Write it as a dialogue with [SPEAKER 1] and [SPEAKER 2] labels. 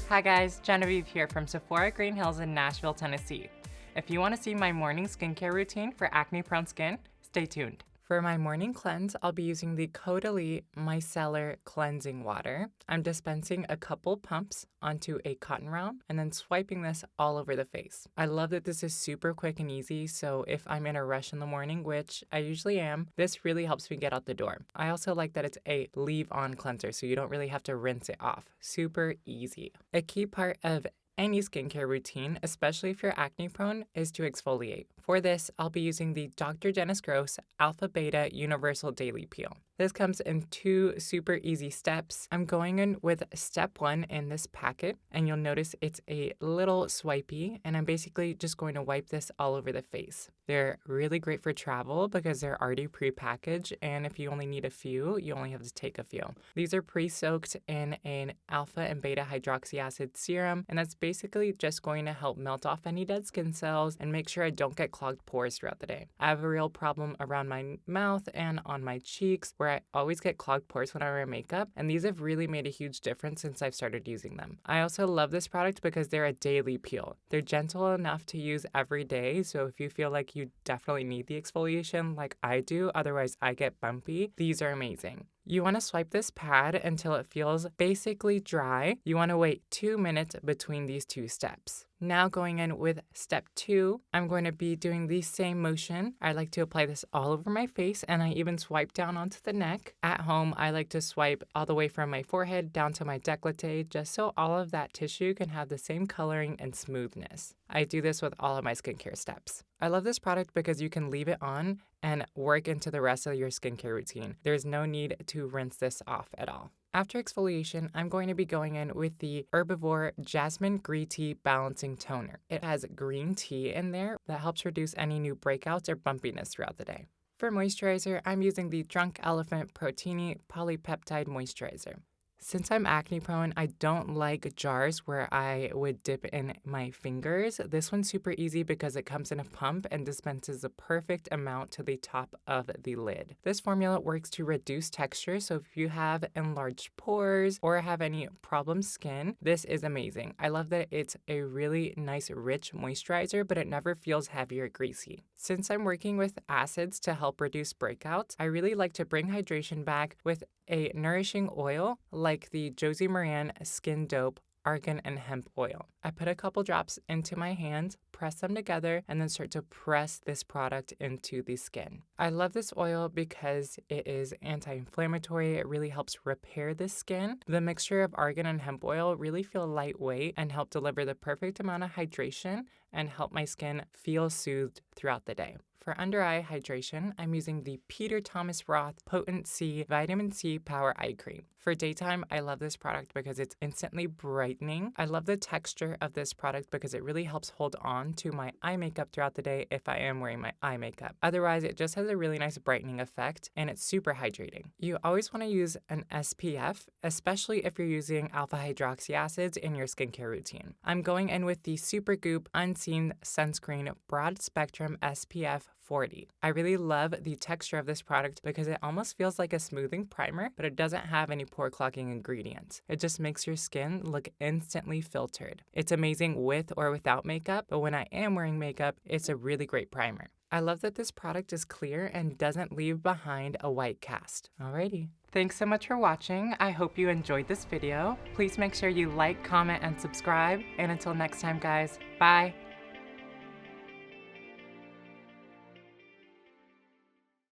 [SPEAKER 1] Hi guys, Genevieve here from Sephora Green Hills in Nashville, Tennessee. If you want to see my morning skincare routine for acne-prone skin, stay tuned. For my morning cleanse, I'll be using the Caudalie Micellar Cleansing Water. I'm dispensing a couple pumps onto a cotton round and then swiping this all over the face. I love that this is super quick and easy, so if I'm in a rush in the morning, which I usually am, this really helps me get out the door. I also like that it's a leave-on cleanser, so you don't really have to rinse it off. Super easy. A key part of any skincare routine, especially if you're acne prone, is to exfoliate. For this, I'll be using the Dr. Dennis Gross Alpha Beta Universal Daily Peel. This comes in 2 super easy steps. I'm going in with step 1 in this packet, and you'll notice it's a little swipey, and I'm basically just going to wipe this all over the face. They're really great for travel because they're already pre-packaged, and if you only need a few, you only have to take a few. These are pre-soaked in an alpha and beta hydroxy acid serum, and that's basically just going to help melt off any dead skin cells and make sure I don't get clogged pores throughout the day. I have a real problem around my mouth and on my cheeks where I always get clogged pores when I wear makeup, and these have really made a huge difference since I've started using them. I also love this product because they're a daily peel. They're gentle enough to use every day, so if you feel like you definitely need the exfoliation like I do, otherwise I get bumpy, these are amazing. You want to swipe this pad until it feels basically dry. You want to wait 2 minutes between these 2 steps. Now going in with step 2, I'm going to be doing the same motion. I like to apply this all over my face, and I even swipe down onto the neck. At home, I like to swipe all the way from my forehead down to my décolleté, just so all of that tissue can have the same coloring and smoothness. I do this with all of my skincare steps. I love this product because you can leave it on and work into the rest of your skincare routine. There's no need to rinse this off at all. After exfoliation, I'm going to be going in with the Herbivore Jasmine Green Tea Balancing Toner. It has green tea in there that helps reduce any new breakouts or bumpiness throughout the day. For moisturizer, I'm using the Drunk Elephant Protini Polypeptide Moisturizer. Since I'm acne prone, I don't like jars where I would dip in my fingers. This one's super easy because it comes in a pump and dispenses the perfect amount to the top of the lid. This formula works to reduce texture, so if you have enlarged pores or have any problem skin, this is amazing. I love that it's a really nice rich moisturizer, but it never feels heavy or greasy. Since I'm working with acids to help reduce breakouts, I really like to bring hydration back with a nourishing oil like the Josie Maran Skin Dope Argan and Hemp Oil. I put a couple drops into my hands, press them together, and then start to press this product into the skin. I love this oil because it is anti-inflammatory. It really helps repair the skin. The mixture of argan and hemp oil really feel lightweight and help deliver the perfect amount of hydration and help my skin feel soothed throughout the day. For under eye hydration, I'm using the Peter Thomas Roth Potent C Vitamin C Power Eye Cream. For daytime, I love this product because it's instantly brightening. I love the texture of this product because it really helps hold on to my eye makeup throughout the day if I am wearing my eye makeup. Otherwise, it just has a really nice brightening effect and it's super hydrating. You always want to use an SPF, especially if you're using alpha hydroxy acids in your skincare routine. I'm going in with the Supergoop Unseen Sunscreen Broad Spectrum SPF 40. I really love the texture of this product because it almost feels like a smoothing primer, but it doesn't have any pore clogging ingredients. It just makes your skin look instantly filtered. It's amazing with or without makeup, but when I am wearing makeup, it's a really great primer. I love that this product is clear and doesn't leave behind a white cast. Alrighty. Thanks so much for watching. I hope you enjoyed this video. Please make sure you like, comment, and subscribe. And until next time, guys, bye.